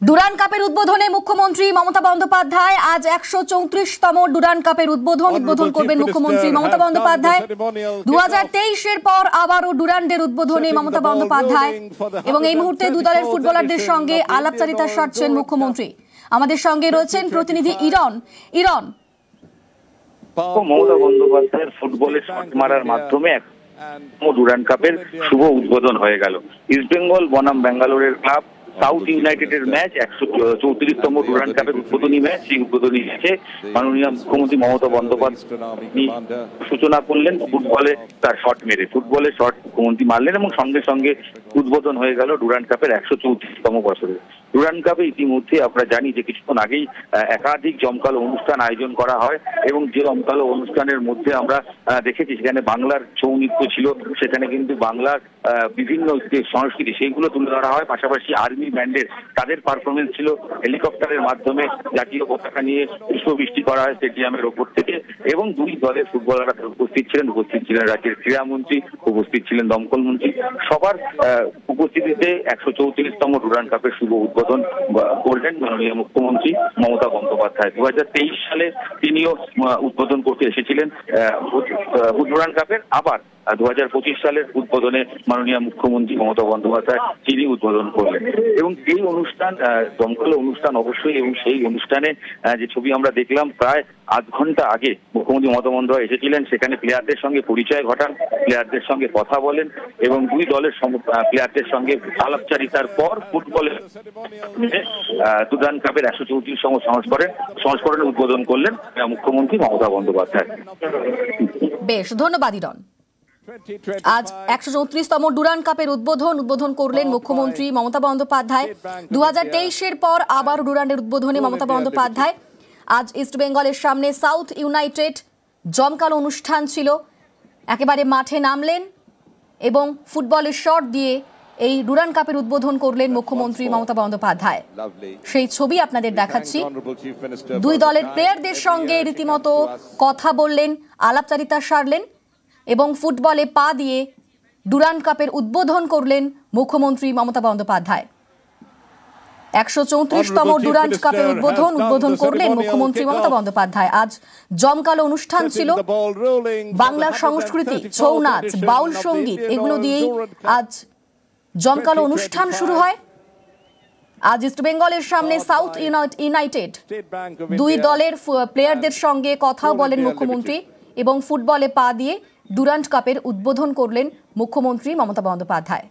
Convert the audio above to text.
Durand কাপের উদ্বোধনে মুখ্যমন্ত্রী মমতা বন্দ্যোপাধ্যায় আজ ১৩৪তম ডুরান্ড কাপের উদ্বোধন করবেন মুখ্যমন্ত্রী মমতা বন্দ্যোপাধ্যায়। ২০২৩-এর পর আবারও ডুরান্ডের উদ্বোধনে মমতা বন্দ্যোপাধ্যায় এবং এই মুহূর্তে দু দলের ফুটবলারদের সঙ্গে আলাপচারিতা সারছেন মুখ্যমন্ত্রী। আমাদের সঙ্গে রয়েছেন প্রতিনিধি ইরন। মমতা বন্দ্যোপাধ্যায়ের ফুটবলে শট মারার মাধ্যমে ডুরান্ড কাপের শুভ উদ্বোধন হয়ে গেল। ইস্টবেঙ্গল বনাম ব্যাঙ্গালোরের ক্লাব সাউথ ইউনাইটেডের ম্যাচ ১৩৪তম ডুরান্ড কাপের উদ্বোধনী ম্যাচ। সেই উদ্বোধনী ম্যাচে মাননীয় মুখ্যমন্ত্রী মমতা বন্দ্যোপাধ্যায় সূচনা করলেন ফুটবলে, তার শট মেরে ফুটবলে শট মুখ্যমন্ত্রী মারলেন এবং সঙ্গে সঙ্গে উদ্বোধন হয়ে গেল ডুরান্ড কাপের ১৩৪তম বছরে। ডুরান্ড কাপে ইতিমধ্যে আমরা জানি যে কিছুক্ষণ আগেই একাধিক জমকালো অনুষ্ঠান আয়োজন করা হয় এবং যে জমকালো অনুষ্ঠানের মধ্যে আমরা দেখেছি সেখানে বাংলার ছৌ নৃত্য ছিল, সেখানে কিন্তু বাংলার বিভিন্ন যে সংস্কৃতি সেইগুলো তুলে ধরা হয়। পাশাপাশি আর্মি ব্যান্ডের তাদের পারফরমেন্স ছিল, হেলিকপ্টারের মাধ্যমে জাতীয় পতাকা নিয়ে পুষ্পবৃষ্টি করা হয় স্টেডিয়ামের ওপর থেকে এবং দুই দলের ফুটবলাররা উপস্থিত ছিলেন রাজ্যের ক্রীড়ামন্ত্রী, উপস্থিত ছিলেন দমকল মন্ত্রী। সবার উপস্থিতিতে ১৩৪তম ডুরান্ড কাপের শুভ উদ্বোধন করলেন মাননীয় মুখ্যমন্ত্রী মমতা বন্দ্যোপাধ্যায়। ২০২৩ সালে তিনিও উদ্বোধন করতে এসেছিলেন ডুরান্ড কাপের। আবার ২০২৫ সালের উদ্বোধনে মাননীয় মুখ্যমন্ত্রী মমতা বন্দ্যোপাধ্যায় তিনি উদ্বোধন করলেন এবং এই অনুষ্ঠান দমকল অনুষ্ঠান অবশ্যই। এবং সেই অনুষ্ঠানে যে ছবি আমরা দেখলাম, প্রায় আধ ঘন্টা আগে মুখ্যমন্ত্রী মমতা বন্দ্যোপাধ্যায় এসেছিলেন, সেখানে প্লেয়ারদের সঙ্গে পরিচয় ঘটান, প্লেয়ারদের সঙ্গে কথা বলেন এবং দুই দলের প্লেয়ারদের সঙ্গে আলাপচারিতার পর ফুটবলের ডুরান্ড কাপের ১৩৪তম সংস্করণে উদ্বোধন করলেন মুখ্যমন্ত্রী মমতা বন্দ্যোপাধ্যায়। বেশ, ধন্যবাদ ইরন। আজ ১৩৪তম ডুরান্ড কাপের উদ্বোধন করলেন মুখ্যমন্ত্রী মমতা বন্দ্যোপাধ্যায়। ২০২৩-এর পর আবার ডুরান্ডের উদ্বোধনে মমতা বন্দ্যোপাধ্যায়। আজ ইস্টবেঙ্গলের সামনে সাউথ ইউনাইটেড জমকালো অনুষ্ঠান ছিল, একেবারে মাঠে নামলেন এবং ফুটবলের শট দিয়ে এই ডুরান্ড কাপের উদ্বোধন করলেন মুখ্যমন্ত্রী মমতা বন্দ্যোপাধ্যায়। সেই ছবি আপনাদের দেখাচ্ছি। দুই দলের প্লেয়ারদের সঙ্গে রীতিমতো কথা বললেন, আলাপচারিতা সারলেন এবং ফুটবলে পা দিয়ে ডুরান্ড কাপের উদ্বোধন করলেন মুখ্যমন্ত্রী মমতা বন্দ্যোপাধ্যায়। ১৩৪তম ডুরান্ড কাপের উদ্বোধন করলেন মুখ্যমন্ত্রী মমতা বন্দ্যোপাধ্যায়। আজ জমকালো অনুষ্ঠান ছিল, বাংলার সংস্কৃতি, ছৌ নাচ, বাউল সঙ্গীত এগুলো দিয়েই আজ জমকালো অনুষ্ঠান শুরু হয়। আজ ইস্টবেঙ্গলের সামনে সাউথ ইউনাইটেড দুই দলের প্লেয়ারদের সঙ্গে কথাও বলেন মুখ্যমন্ত্রী এবং ফুটবলে পা দিয়ে ডুরান্ড কাপের উদ্বোধন করলেন মুখ্যমন্ত্রী মমতা বন্দ্যোপাধ্যায়।